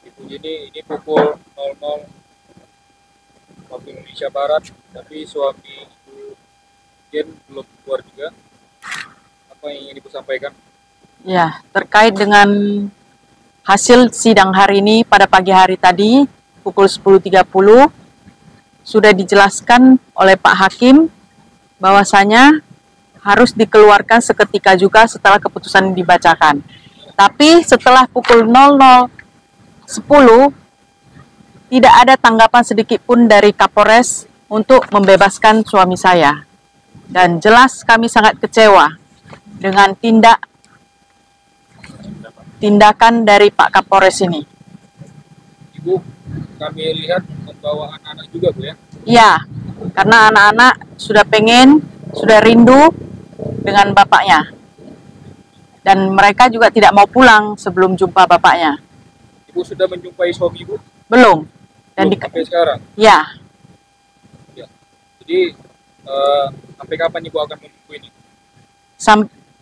Ibu ini pukul 00 waktu Indonesia Barat, tapi suami Ibu Jen belum keluar juga. Apa yang ingin Ibu sampaikan? Ya, terkait dengan hasil sidang hari ini pada pagi hari tadi pukul 10.30 sudah dijelaskan oleh Pak Hakim bahwasanya harus dikeluarkan seketika juga setelah keputusan dibacakan. Tapi setelah pukul 00.10 tidak ada tanggapan sedikit pun dari Kapolres untuk membebaskan suami saya. Dan jelas kami sangat kecewa dengan tindakan dari Pak Kapolres ini. Ibu, kami lihat membawa anak-anak juga, Bu, ya? Iya, karena anak-anak sudah rindu dengan bapaknya. Dan mereka juga tidak mau pulang sebelum jumpa bapaknya. Ibu sudah menjumpai suami Ibu? Belum. Dan sampai sekarang? Ya. Ya. Jadi, sampai kapan Ibu akan menunggu ini?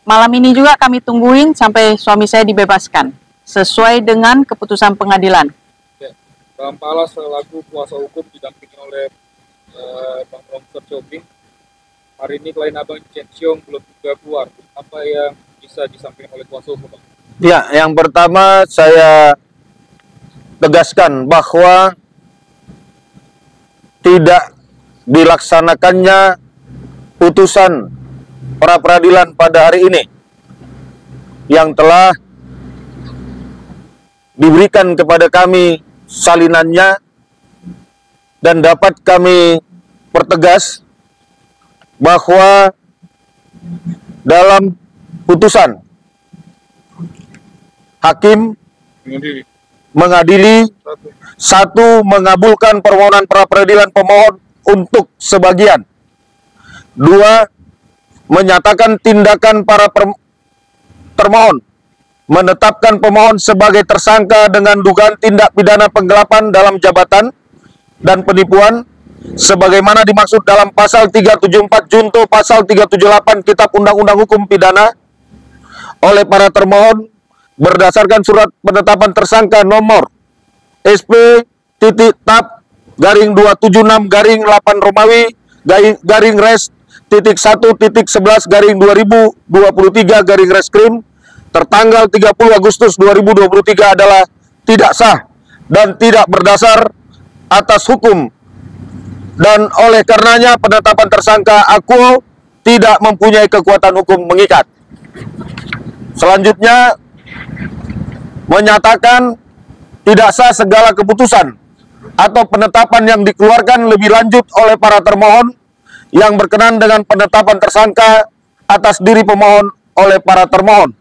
Malam ini juga kami tungguin sampai suami saya dibebaskan sesuai dengan keputusan pengadilan. Ya. Bang Pala selaku kuasa hukum didampingi oleh Bang Romford Shopping. Hari ini klien Abang Chen Xiong belum juga keluar. Apa yang bisa disampaikan oleh kuasa hukum, Bang? Ya, yang pertama saya tegaskan bahwa tidak dilaksanakannya putusan pra peradilan pada hari ini yang telah diberikan kepada kami salinannya, dan dapat kami pertegas bahwa dalam putusan hakim mengadili satu, mengabulkan permohonan pra peradilan pemohon untuk sebagian. Dua, menyatakan tindakan para termohon, menetapkan pemohon sebagai tersangka dengan dugaan tindak pidana penggelapan dalam jabatan dan penipuan sebagaimana dimaksud dalam pasal 374 junto pasal 378 Kitab Undang-Undang Hukum Pidana oleh para termohon berdasarkan surat penetapan tersangka nomor SP.TAP garing 276 garing 8 Romawi garing res titik 1.11 garing 2023 garing reskrim tertanggal 30 Agustus 2023 adalah tidak sah dan tidak berdasar atas hukum, dan oleh karenanya penetapan tersangka aku tidak mempunyai kekuatan hukum mengikat. Selanjutnya menyatakan tidak sah segala keputusan atau penetapan yang dikeluarkan lebih lanjut oleh para termohon yang berkenan dengan penetapan tersangka atas diri pemohon oleh para termohon.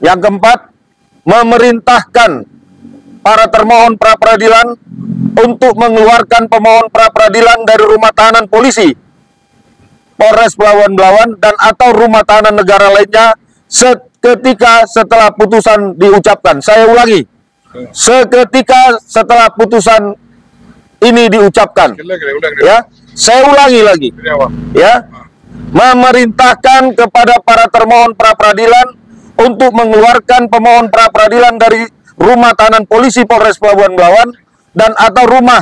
Yang keempat, memerintahkan para termohon pra peradilan untuk mengeluarkan pemohon pra peradilan dari rumah tahanan polisi, Polres Pelabuhan Belawan, dan atau rumah tahanan negara lainnya seketika setelah putusan diucapkan. Saya ulangi, seketika setelah putusan ini diucapkan. Ya, saya ulangi lagi. Ya, memerintahkan kepada para termohon pra peradilan untuk mengeluarkan pemohon pra peradilan dari rumah tahanan polisi Polres Pelabuhan Belawan dan atau rumah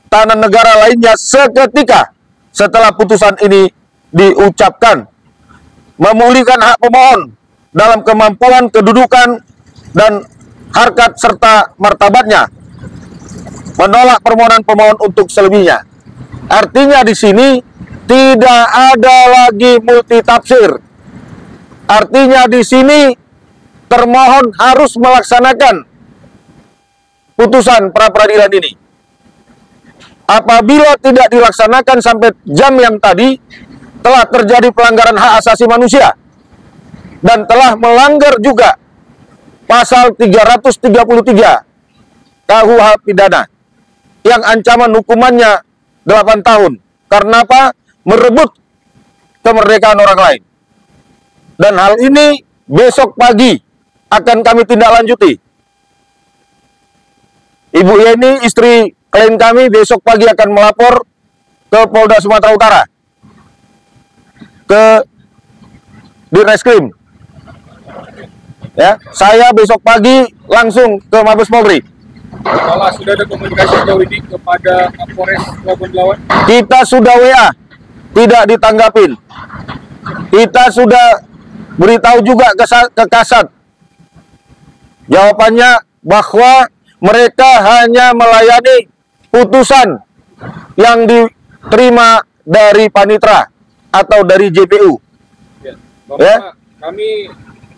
tahanan negara lainnya seketika setelah putusan ini diucapkan. Memulihkan hak pemohon dalam kemampuan, kedudukan, dan harkat serta martabatnya. Menolak permohonan pemohon untuk selebihnya. Artinya di sini tidak ada lagi multitafsir. Artinya di sini termohon harus melaksanakan putusan pra peradilan ini. Apabila tidak dilaksanakan sampai jam yang tadi, telah terjadi pelanggaran hak asasi manusia dan telah melanggar juga pasal 333 KUH pidana yang ancaman hukumannya 8 tahun. Karena apa? Merebut kemerdekaan orang lain. Dan hal ini besok pagi akan kami tindak lanjuti. Ibu Yeni, istri klien kami, besok pagi akan melapor ke Polda Sumatera Utara, ke Direskrim. Ya, saya besok pagi langsung ke Mabes Polri. Kepala, sudah ada komunikasi sejauh ini kepada Kapolres Pelabuhan Belawan? Kita sudah WA, tidak ditanggapin. Kita sudah beritahu juga ke Kasat. Jawabannya bahwa mereka hanya melayani putusan yang diterima dari Panitra atau dari JPU. Ya, Bapak, kami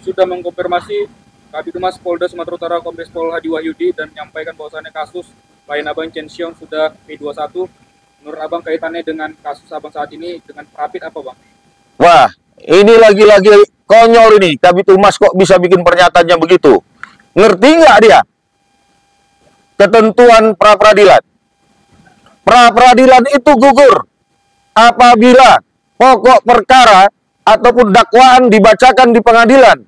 sudah mengkonfirmasi Kabid Humas Polda Sumatera Utara Kombes Pol Hadi Wahyudi dan menyampaikan bahwasannya kasus Lain Abang Chen Xiong sudah P21. Menurut Abang kaitannya dengan kasus Abang saat ini dengan Rapid apa, Bang? Wah, ini lagi-lagi konyol ini. Kabid Humas kok bisa bikin pernyataannya begitu? Ngerti nggak dia? Ketentuan pra-peradilan. Pra-peradilan itu gugur apabila pokok perkara ataupun dakwaan dibacakan di pengadilan.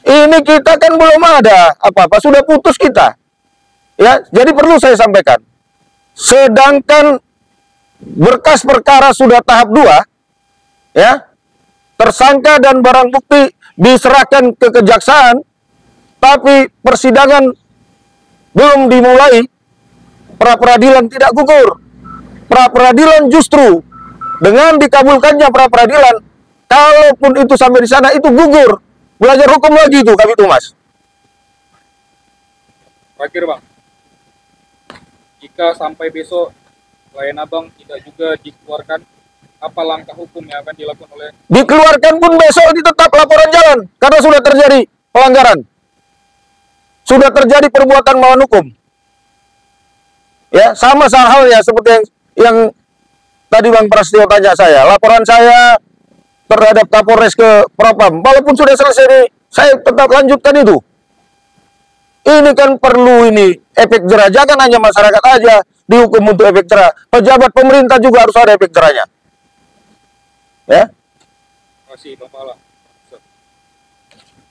Ini kita kan belum ada apa-apa, sudah putus kita. Ya, jadi perlu saya sampaikan. Sedangkan berkas perkara sudah tahap 2, ya, tersangka dan barang bukti diserahkan ke kejaksaan, tapi persidangan belum dimulai, pra-peradilan tidak gugur. Pra-peradilan justru dengan dikabulkannya pra-peradilan, kalaupun itu sampai di sana itu gugur. Belajar hukum lagi itu Kabid Humas. Terakhir, Bang, jika sampai besok Lain Abang tidak juga dikeluarkan, apa langkah hukum yang akan dilakukan oleh... Dikeluarkan pun besok tetap laporan jalan, karena sudah terjadi pelanggaran. Sudah terjadi perbuatan melawan hukum. Ya, sama halnya seperti yang tadi Bang Prasetyo tanya saya. Laporan saya terhadap Kapolres ke Propam, walaupun sudah selesai, saya tetap lanjutkan itu. Ini kan perlu ini efek jerah, jangan hanya masyarakat aja dihukum untuk efek jerah. Pejabat pemerintah juga harus ada efek jerahnya. Ya. Terima kasih, Bang Pala.